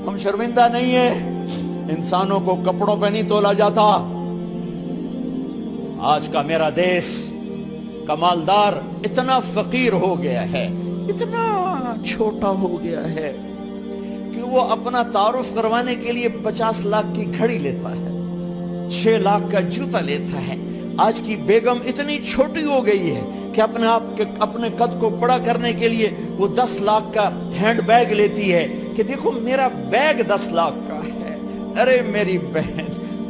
ہم شرمندہ نہیں ہیں، انسانوں کو کپڑوں پہ نہیں تولا جاتا۔ آج کا میرا دیس کا مالدار اتنا فقیر ہو گیا ہے، اتنا چھوٹا ہو گیا ہے کہ وہ اپنا تعارف کروانے کے لیے 50 لاکھ کی گھڑی لیتا ہے، 6 لاکھ کا جوتا لیتا ہے۔ آج کی بیگم اتنی چھوٹی ہو گئی ہے کہ اپنے قد کو بڑا کرنے کے لیے وہ 10 لاکھ کا ہینڈ بیگ لیتی ہے کہ دیکھو میرا بیگ 10 لاکھ کا ہے۔ ارے میری بہن،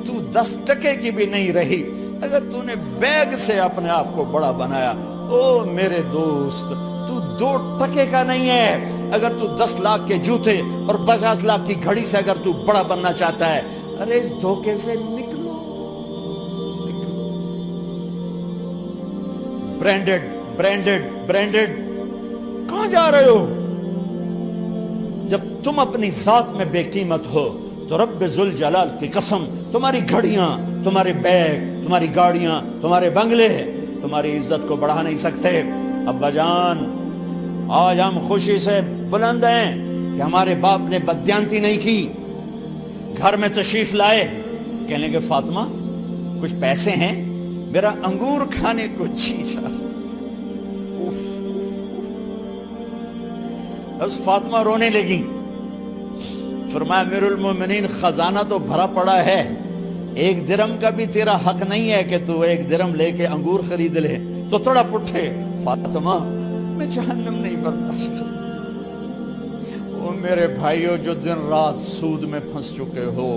تو 10 ٹکے کی بھی نہیں رہی اگر تو نے بیگ سے اپنے آپ کو بڑا بنایا۔ او میرے دوست، تو 2 ٹکے کا نہیں ہے اگر تو 10 لاکھ کے جوتے اور 50 لاکھ کی گھڑی سے اگر تو بڑا بننا چاہتا ہے۔ ارے اس دھوکے سے نکلو۔ برینڈڈ برینڈڈ برینڈڈ، کہاں جا رہے ہو؟ جب تم اپنی ذات میں بے قیمت ہو تو رب ذوالجلال کی قسم، تمہاری گھڑیاں، تمہارے بیگ، تمہاری گاڑیاں، تمہارے بنگلے تمہاری عزت کو بڑھا نہیں سکتے۔ ابا جان، آج ہم خوشی سے بلند ہیں کہ ہمارے باپ نے بددیانتی نہیں کی۔ گھر میں تشریف لائے، کہنے لگے فاطمہ کچھ پیسے ہیں، میرا انگور کھانے کو جی چاہ رہا۔ بس فاطمہ رونے لگی۔ فرمایا امیر المومنین، خزانہ تو بھرا پڑا ہے، 1 درم کا بھی تیرا حق نہیں ہے کہ تو 1 درم لے کے انگور خرید لے۔ تو تڑپ اٹھے، فاطمہ میں جہنم نہیں برداشت کر سکتا۔ وہ میرے بھائیوں جو دن رات سود میں پھنس چکے ہو،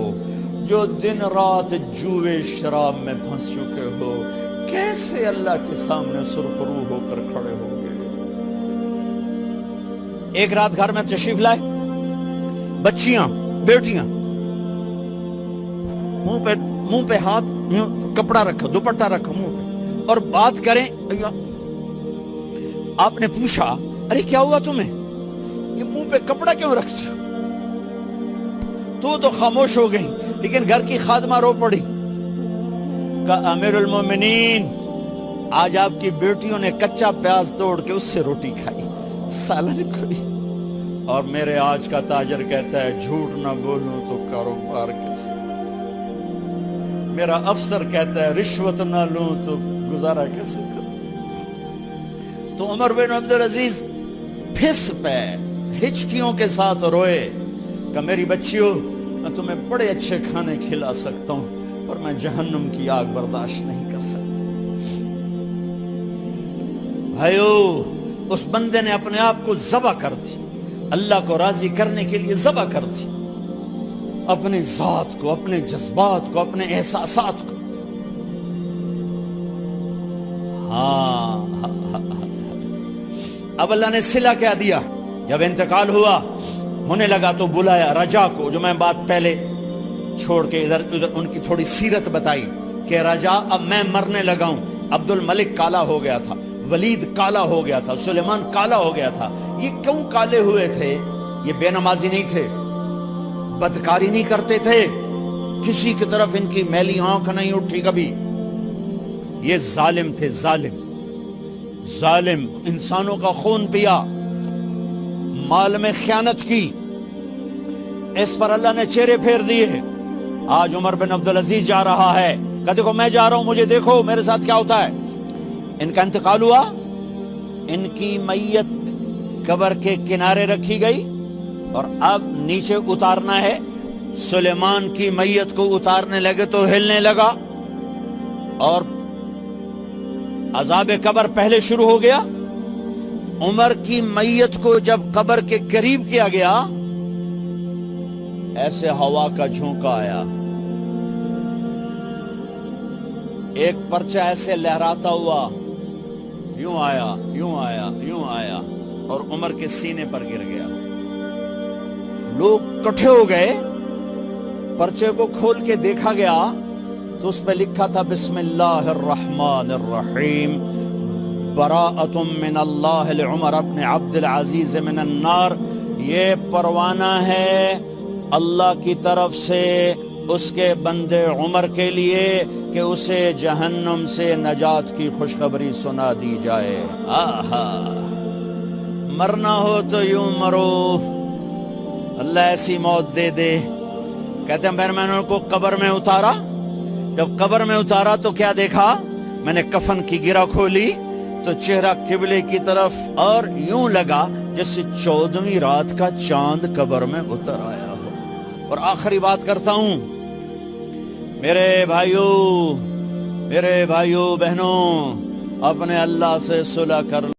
جو دن رات جوئے شراب میں پھنس چکے ہو، کیسے اللہ کے سامنے سرخرو ہو کر کھڑے ہو گئے؟ ایک رات گھر میں تشریف لائے، بچیاں، بیٹیاں، منہ پہ ہاتھ، کپڑا رکھا، دوپٹہ رکھا منہ پہ، اور بات کریں۔ آپ نے پوچھا ارے کیا ہوا تمہیں، یہ منہ پہ کپڑا کیوں رکھتے ہو؟ تو خاموش ہو گئی، لیکن گھر کی خادمہ رو پڑی۔ کہا امیر المومنین، آج آپ کی بیٹیوں نے کچا پیاز توڑ کے اس سے روٹی کھائی، سالن کھائی، اور میرے آج کا تاجر کہتا ہے جھوٹ نہ بولوں تو کاروبار کیسے، میرا افسر کہتا ہے رشوت نہ لوں تو گزارا کیسے کروں۔ تو عمر بن عبدالعزیز پھس پہ ہچکیوں کے ساتھ روئے کہ میری بچیوں، میں تمہیں بڑے اچھے کھانے کھلا سکتا ہوں پر میں جہنم کی آگ برداشت نہیں کر سکتا۔ بھائیو، اس بندے نے اپنے آپ کو ذبح کر دی، اللہ کو راضی کرنے کے لیے ذبح کر دی، اپنی ذات کو، اپنے جذبات کو، اپنے احساسات کو۔ اب اللہ نے صلہ کیا دیا؟ جب انتقال ہوا، ہونے لگا تو بلایا رجا کو، جو میں بات پہلے چھوڑ کے ادھر ان کی تھوڑی سیرت بتائی کہ رجا اب میں مرنے لگا ہوں۔ عبد الملک کالا ہو گیا تھا، ولید کالا ہو گیا تھا، سلیمان کالا ہو گیا تھا۔ یہ کیوں کالے ہوئے تھے؟ یہ بے نمازی نہیں تھے، بدکاری نہیں کرتے تھے، کسی کی طرف ان کی میلی آنکھ نہیں اٹھی کبھی۔ یہ ظالم تھے، ظالم ظالم، انسانوں کا خون پیا، مال میں خیانت کی، اس پر اللہ نے چہرے پھیر دیے۔ آج عمر بن عبدالعزیز جا رہا ہے کہ دیکھو میں جا رہا ہوں، مجھے دیکھو میرے ساتھ کیا ہوتا ہے۔ ان کا انتقال ہوا، ان کی میت قبر کے کنارے رکھی گئی، اور اب نیچے اتارنا ہے۔ سلیمان کی میت کو اتارنے لگے تو ہلنے لگا، اور عذاب قبر پہلے شروع ہو گیا۔ عمر کی میت کو جب قبر کے قریب کیا گیا، ایسے ہوا کا جھونکا آیا، ایک پرچہ ایسے لہراتا ہوا، یوں آیا، یوں آیا، یوں آیا، اور عمر کے سینے پر گر گیا۔ لوگ کٹھے ہو گئے، پرچے کو کھول کے دیکھا گیا تو اس پہ لکھا تھا بسم اللہ الرحمن الرحیم، براءۃ من اللہ لعمر بن عبد العزیز من النار۔ یہ پروانہ ہے اللہ کی طرف سے اس کے بندے عمر کے لیے کہ اسے جہنم سے نجات کی خوشخبری سنا دی جائے۔ آہا، مرنا ہو تو یوں مرو، اللہ ایسی موت دے دے. کہتے ہیں پھر میں نے ان کو قبر میں اتارا. جب قبر میں اتارا تو کیا دیکھا؟ میں نے کفن کی گرہ کھولی تو چہرہ قبلے کی طرف، اور یوں لگا جیسے 14ویں رات کا چاند قبر میں اتر آیا ہو. اور آخری بات کرتا ہوں، میرے بھائیوں بہنوں، اپنے اللہ سے صلح کر